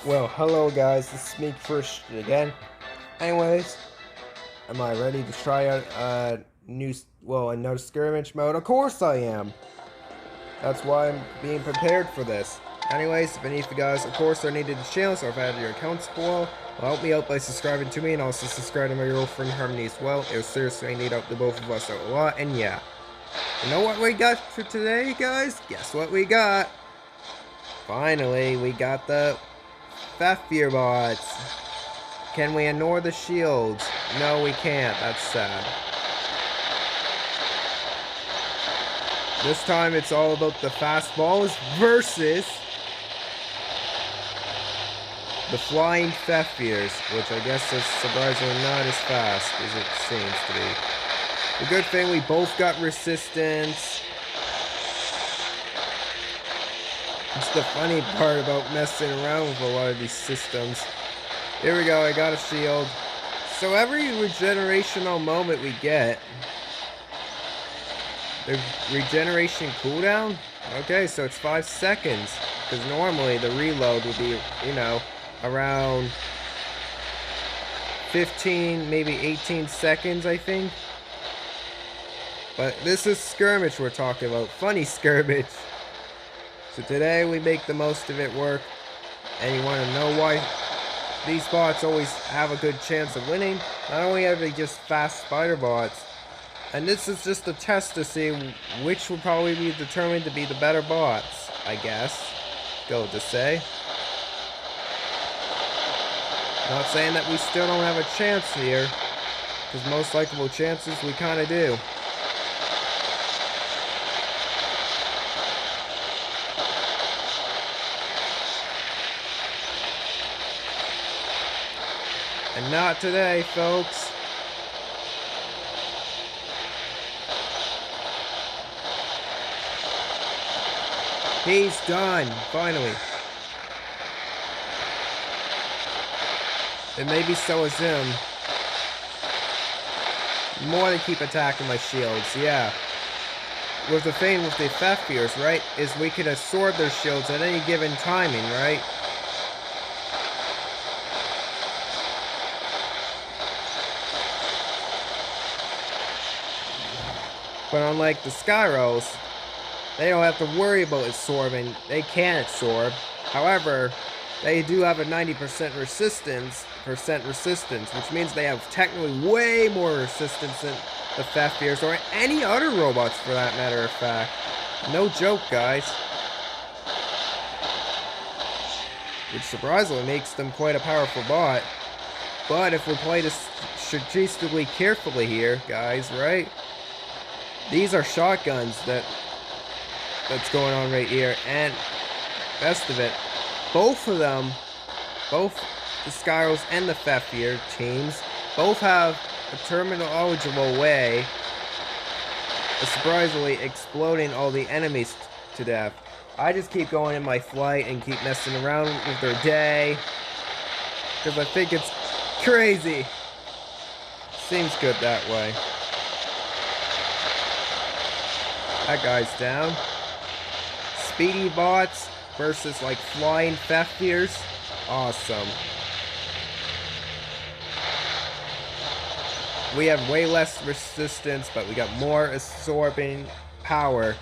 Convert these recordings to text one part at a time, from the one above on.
Well, hello guys, this is me first again. Anyways, am I ready to try out another skirmish mode? Of course I am. That's why I'm being prepared for this. Anyways, if any of you guys, of course, are needed to channel, or if I have your accounts below, well, help me out by subscribing to me and also subscribe to my girlfriend Harmony as well. It will seriously need out the both of us out a lot, and yeah. You know what we got for today, guys? Guess what we got? Finally, we got the Fenrir bots. Can we ignore the shields? No, we can't. That's sad. This time it's all about the fastballs versus the flying Fenrirs, which I guess is surprisingly not as fast as it seems to be. The good thing we both got resistance. It's the funny part about messing around with a lot of these systems. Here we go, I got a shield. So every regenerational moment we get, the regeneration cooldown? Okay, so it's 5 seconds. Because normally the reload would be, you know, around 15, maybe 18 seconds, I think. But this is skirmish we're talking about. Funny skirmish. So today we make the most of it work. And you want to know why these bots always have a good chance of winning? Not only are they just fast spider bots, and this is just a test to see which will probably be determined to be the better bots, I guess. Go to say. Not saying that we still don't have a chance here, because most likable chances we kind of do. And not today, folks. He's done, finally. And maybe so is him. More than keep attacking my shields, yeah. With the thing with the Fenrirs, right, is we could absorb their shields at any given timing, right? But unlike the Skyros, they don't have to worry about absorbing. They can absorb. However, they do have a 90% resistance, which means they have technically way more resistance than the Fenrirs or any other robots for that matter of fact. No joke, guys. Which surprisingly makes them quite a powerful bot. But if we play this strategically carefully here, guys, right? These are shotguns that's going on right here, and best of it, both of them, both the Skyros and the Fenrir teams, both have a terminal eligible way of surprisingly exploding all the enemies to death. I just keep going in my flight and keep messing around with their day, because I think it's crazy. Seems good that way. That guy's down. Speedy bots versus like flying Fenrirs. Awesome. We have way less resistance, but we got more absorbing power.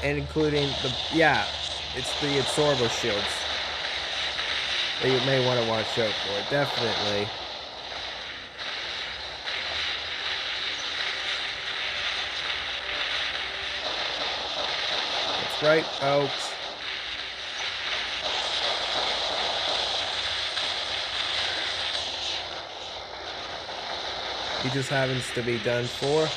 And including the, yeah, it's the absorber shields that you may want to watch out for. Definitely. Right, folks. He just happens to be done for.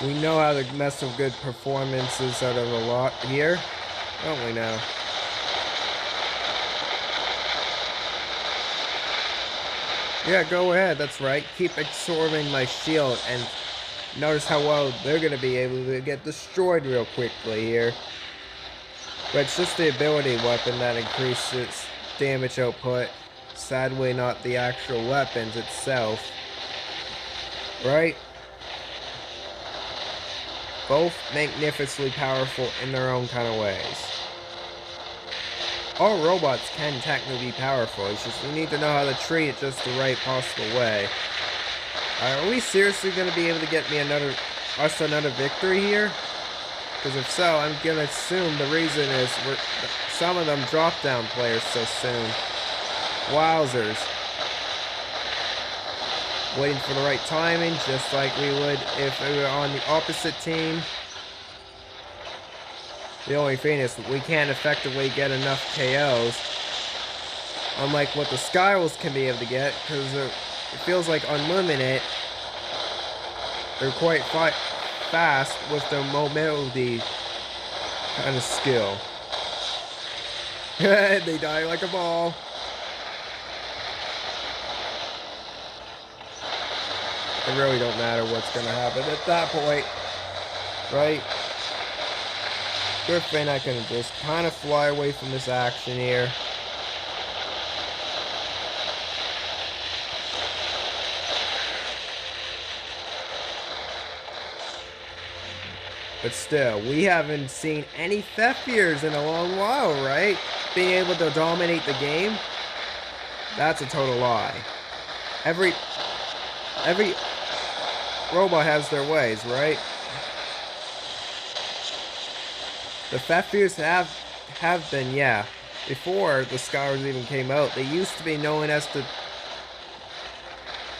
We know how to mess with good performances out of a lot here, don't we now? Yeah, go ahead, that's right. Keep absorbing my shield, and notice how well they're going to be able to get destroyed real quickly here. But it's just the ability weapon that increases damage output. Sadly, not the actual weapons itself. Right? both magnificently powerful in their own kind of ways. All robots can technically be powerful, it's just we need to know how to treat it just the right possible way. Are we seriously going to be able to get me another victory here? Because if so, I'm going to assume the reason is some of them drop down players so soon. Wowzers. Waiting for the right timing, just like we would if we were on the opposite team. The only thing is we can't effectively get enough KOs, unlike what the Skyros can be able to get, because it feels like unlimited. They're quite fast with their mobility kind of skill. They die like a ball. It really don't matter what's gonna happen at that point, right? Good thing I can just kind of fly away from this action here. But still, we haven't seen any Fenrirs in a long while, right? Being able to dominate the game? That's a total lie. Every robot has their ways, right? The Fenrirs have been, yeah. Before the Skyros even came out, they used to be known as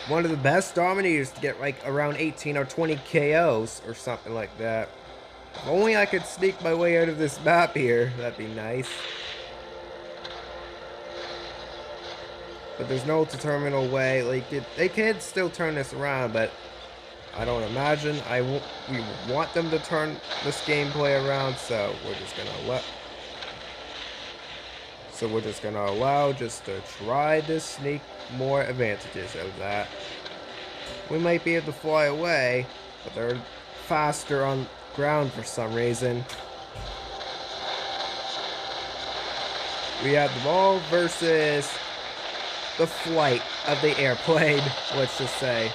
one of the best dominators to get like around 18 or 20 KOs or something like that. If only I could sneak my way out of this map here, that'd be nice. But there's no terminal way. Like they can still turn this around, but I don't imagine we want them to turn this gameplay around, so we're just gonna allow just to try to sneak more advantages out of that. We might be able to fly away, but they're faster on ground for some reason. We have the ball versus the flight of the airplane, let's just say.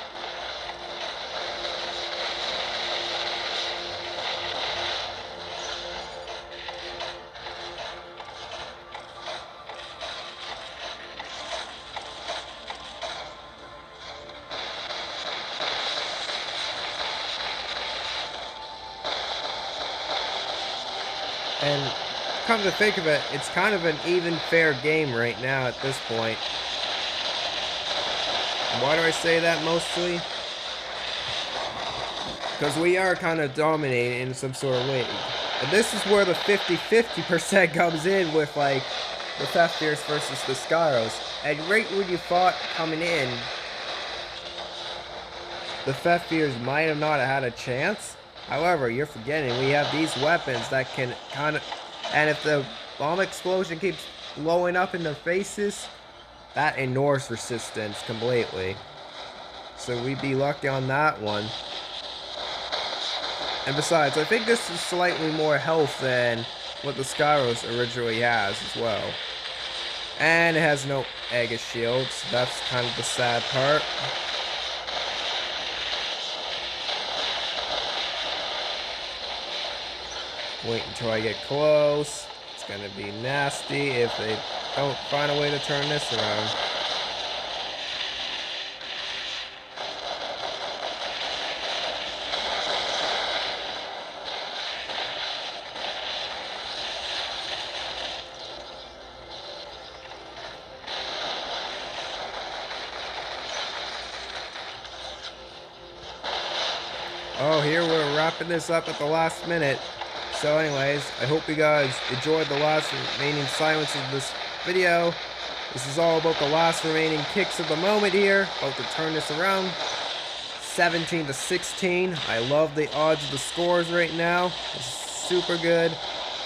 And come to think of it, it's kind of an even fair game right now at this point. Why do I say that mostly? Because we are kind of dominating in some sort of way. And this is where the 50-50% comes in with like the Fenrirs versus the Skyros. And right when you thought coming in, the Fenrirs might have not had a chance. However, you're forgetting we have these weapons that can kind of, and if the bomb explosion keeps blowing up in their faces, that ignores resistance completely. So we'd be lucky on that one. And besides, I think this is slightly more health than what the Skyros originally has as well. And it has no Aegis shields. That's kind of the sad part. Wait until I get close. It's gonna be nasty if they don't find a way to turn this around. Oh, here we're wrapping this up at the last minute. So anyways, I hope you guys enjoyed the last remaining silence of this video. This is all about the last remaining kicks of the moment here. About to turn this around. 17-16. I love the odds of the scores right now. It's super good.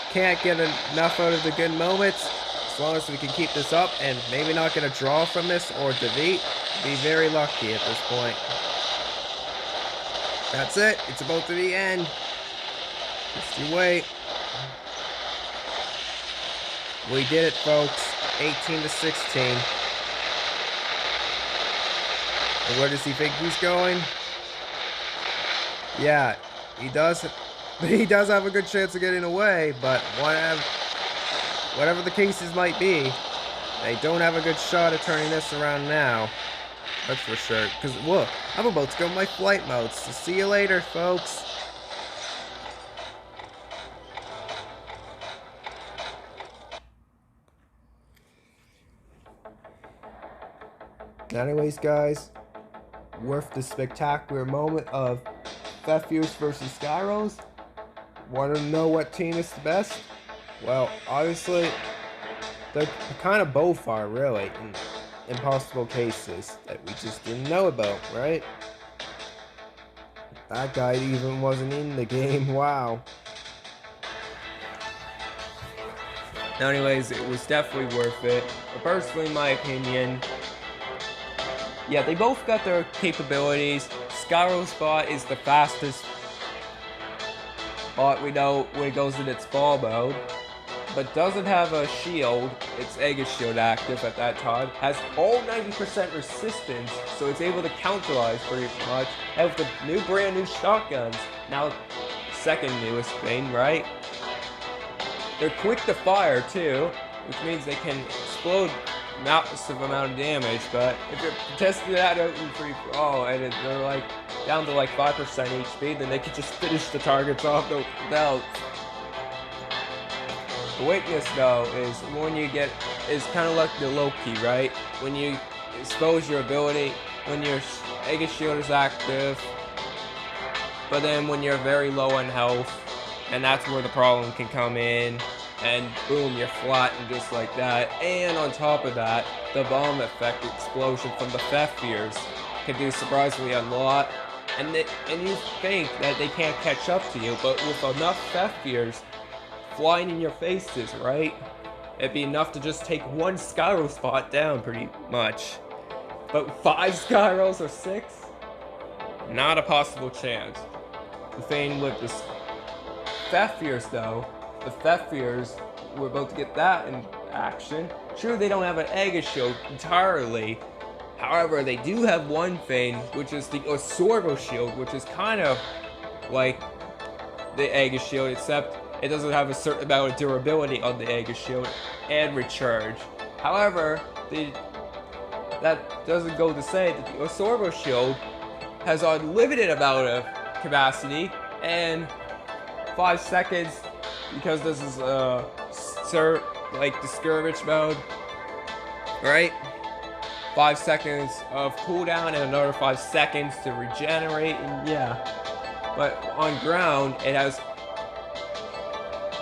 Can't get enough out of the good moments. As long as we can keep this up and maybe not get a draw from this or defeat, be very lucky at this point. That's it. It's about to the end. Just you wait. We did it, folks. 18-16. And where does he think he's going? Yeah, he does He does have a good chance of getting away, but whatever the cases might be, they don't have a good shot at turning this around now. That's for sure. Because, look, I'm about to go in my flight mode. So see you later, folks. Anyways, guys, worth the spectacular moment of Fenrir versus Skyros. Want to know what team is the best? Well, obviously, they're kind of both are, really, in impossible cases that we just didn't know about, right? That guy even wasn't in the game, wow. Anyways, it was definitely worth it. But personally, in my opinion, yeah, they both got their capabilities. Skyros bot is the fastest bot we know when it goes in its ball mode, but doesn't have a shield. Its Aegis shield active at that time. Has all 90% resistance, so it's able to counterattack pretty much. And with the brand new shotguns, now second newest thing, right? They're quick to fire too, which means they can explode massive amount of damage, but if you're testing that out in free for all and they're like down to like 5% HP, then they could just finish the targets off without. The weakness though is when you get, is kind of like the Loki, right? When you expose your ability, when your Aegis shield is active, but then when you're very low on health, and that's where the problem can come in. And boom, you're flattened just like that. And on top of that, the bomb effect explosion from the Fenrirs can do surprisingly a lot. And you think that they can't catch up to you, but with enough Fenrirs flying in your faces, right? It'd be enough to just take one Skyros spot down pretty much. But 5 Skyros or 6? Not a possible chance. The thing with the Fenrirs though, the Fenrirs, we're about to get that in action. Sure, they don't have an Aegis shield entirely. However, they do have one thing, which is the Osorbo shield, which is kind of like the Aegis shield, except it doesn't have a certain amount of durability on the Aegis shield and recharge. However, that doesn't go to say that the Osorbo shield has unlimited amount of capacity and 5 seconds. Because this is like the skirmish mode, right? 5 seconds of cooldown and another 5 seconds to regenerate, and yeah. But on ground, it has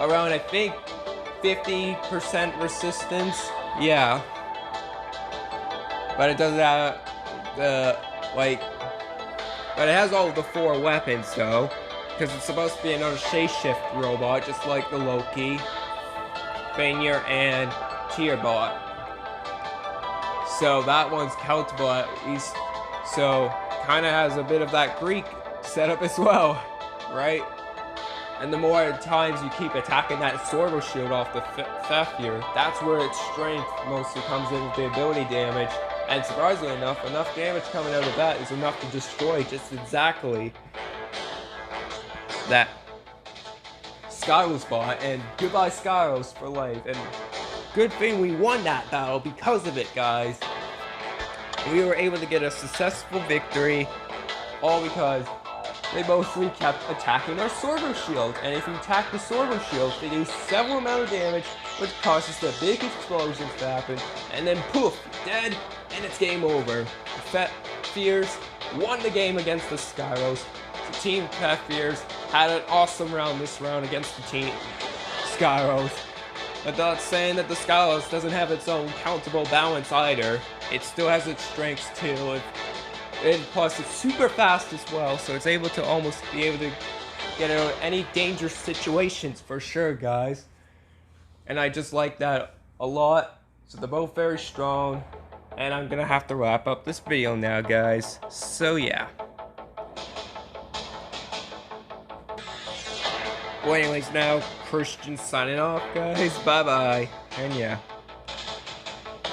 around, I think, 50% resistance. Yeah. But it doesn't have the, like, but it has all of the 4 weapons though. Because it's supposed to be another shapeshift robot, just like the Loki, Fenrir, and Tierbot. So that one's countable at least. So kind of has a bit of that Greek setup as well, right? And the more times you keep attacking that Sorbo shield off the Fenrir, that's where its strength mostly comes in with the ability damage. And surprisingly enough damage coming out of that is enough to destroy just exactly that Skyros bot, and goodbye Skyros for life. And good thing we won that battle because of it, guys. We were able to get a successful victory, all because they mostly kept attacking our Sorbo shield. And if you attack the Sorbo shield, they do several amount of damage, which causes the big explosions to happen, and then poof, dead, and it's game over. The Fenrirs won the game against the Skyros. The team Fenrirs had an awesome round this round against the team Skyros. But not saying that the Skyros doesn't have its own countable balance either. It still has its strengths too. And plus it's super fast as well, so it's able to almost be able to get out of any dangerous situations for sure, guys. And I just like that a lot. So they're both very strong. And I'm gonna have to wrap up this video now, guys. So yeah. Well, anyways, now Christian signing off, guys. Bye bye. And yeah.